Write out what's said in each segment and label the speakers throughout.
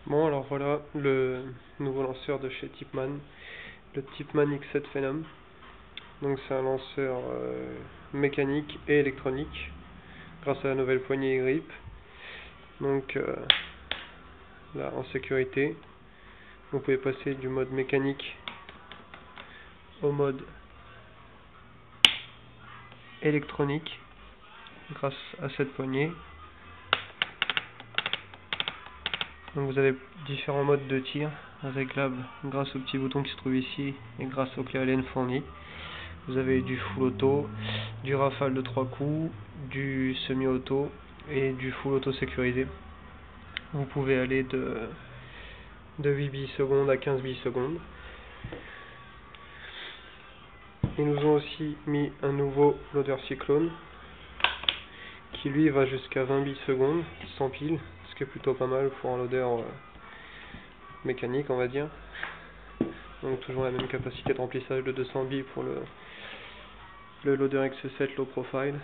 Speaker 1: Bon, alors voilà le nouveau lanceur de chez Tipman, le Tipman X7 Phenom. Donc c'est un lanceur mécanique et électronique grâce à la nouvelle poignée et grip. Donc là en sécurité, vous pouvez passer du mode mécanique au mode électronique grâce à cette poignée. Donc vous avez différents modes de tir réglables grâce au petit bouton qui se trouve ici et grâce aux clés Allen fournies. Vous avez du full auto, du rafale de 3 coups, du semi-auto et du full auto sécurisé. Vous pouvez aller de 8 millisecondes à 15 millisecondes. Ils nous ont aussi mis un nouveau loader Cyclone qui lui va jusqu'à 20 millisecondes sans pile, ce qui est plutôt pas mal pour un loader mécanique, on va dire. Donc toujours la même capacité de remplissage de 200 billes pour le loader X7 low profile.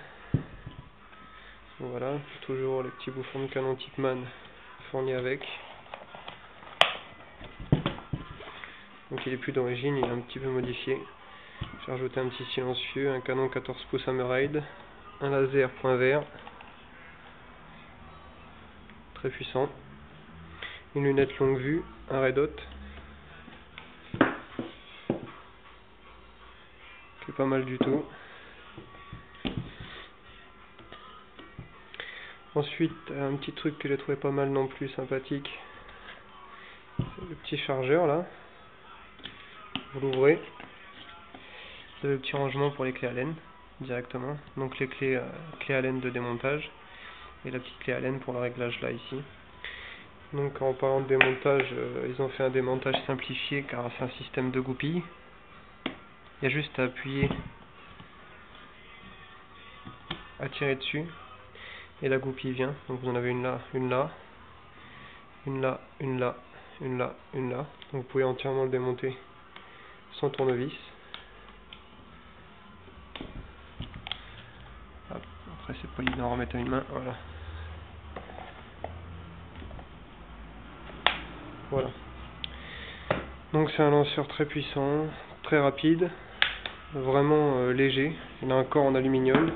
Speaker 1: Donc voilà, toujours les petits bouchons de canon Tipman fournis avec. Donc il est plus d'origine, il est un petit peu modifié. J'ai rajouté un petit silencieux, un canon 14 pouces Hammerhead, un laser point vert, très puissant, une lunette longue vue, un red hot, qui est pas mal du tout. Ensuite, un petit truc que j'ai trouvé pas mal non plus sympathique, c'est le petit chargeur là. Vous l'ouvrez, vous avez le petit rangement pour les clés Allen directement, donc les clés Allen de démontage et la petite clé Allen pour le réglage là ici. Donc en parlant de démontage, ils ont fait un démontage simplifié car c'est un système de goupilles. Il y a juste à appuyer, à tirer dessus et la goupille vient. Donc vous en avez une là, une là, une là, une là, une là, une là. Donc vous pouvez entièrement le démonter sans tournevis. Hop, après c'est pas évident à remettre à une main, voilà. Voilà. Donc c'est un lanceur très puissant, très rapide, vraiment léger. Il a un corps en aluminium.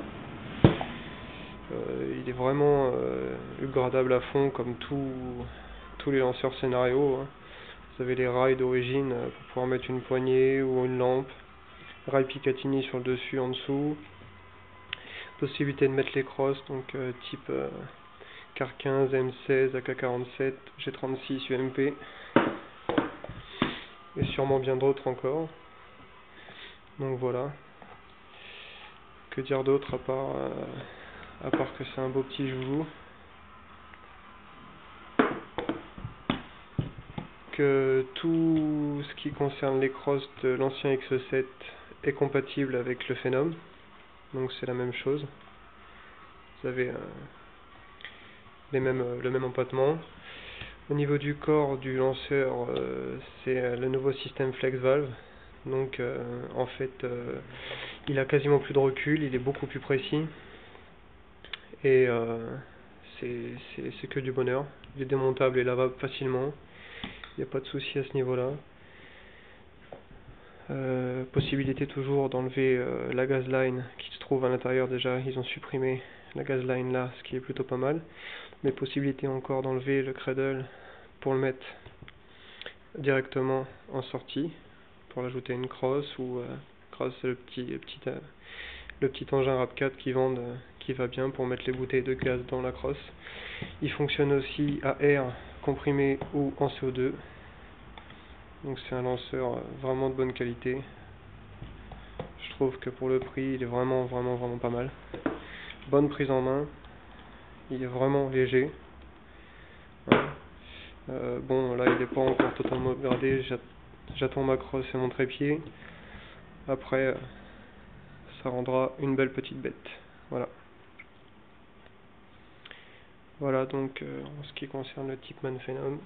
Speaker 1: Il est vraiment upgradable à fond comme tous les lanceurs scénario. Hein. Vous avez les rails d'origine pour pouvoir mettre une poignée ou une lampe. Rail Picatinny sur le dessus, en dessous. Possibilité de mettre les crosses, donc type CAR 15, M16, AK-47, G36, UMP. Et sûrement bien d'autres encore. Donc voilà. Que dire d'autre à part que c'est un beau petit joujou. Que tout ce qui concerne les crosses de l'ancien X7 est compatible avec le Phenom. Donc c'est la même chose. Vous avez le même empattement. Au niveau du corps du lanceur, c'est le nouveau système Flex Valve. Donc en fait, il a quasiment plus de recul, il est beaucoup plus précis. Et c'est que du bonheur. Il est démontable et lavable facilement. Il n'y a pas de souci à ce niveau-là. Possibilité toujours d'enlever la gaz line qui se trouve à l'intérieur. Déjà ils ont supprimé la gaz line là, ce qui est plutôt pas mal, mais possibilité encore d'enlever le cradle pour le mettre directement en sortie, pour l'ajouter à une crosse ou grâce au le petit engin RAP4 qui vendent, qui va bien pour mettre les bouteilles de gaz dans la crosse. Il fonctionne aussi à air comprimé ou en CO2. Donc c'est un lanceur vraiment de bonne qualité. Je trouve que pour le prix, il est vraiment pas mal. Bonne prise en main. Il est vraiment léger. Bon, là il n'est pas encore totalement upgradé. J'attends ma crosse et mon trépied. Après, ça rendra une belle petite bête. Voilà. Voilà donc en ce qui concerne le Tipman Phenom.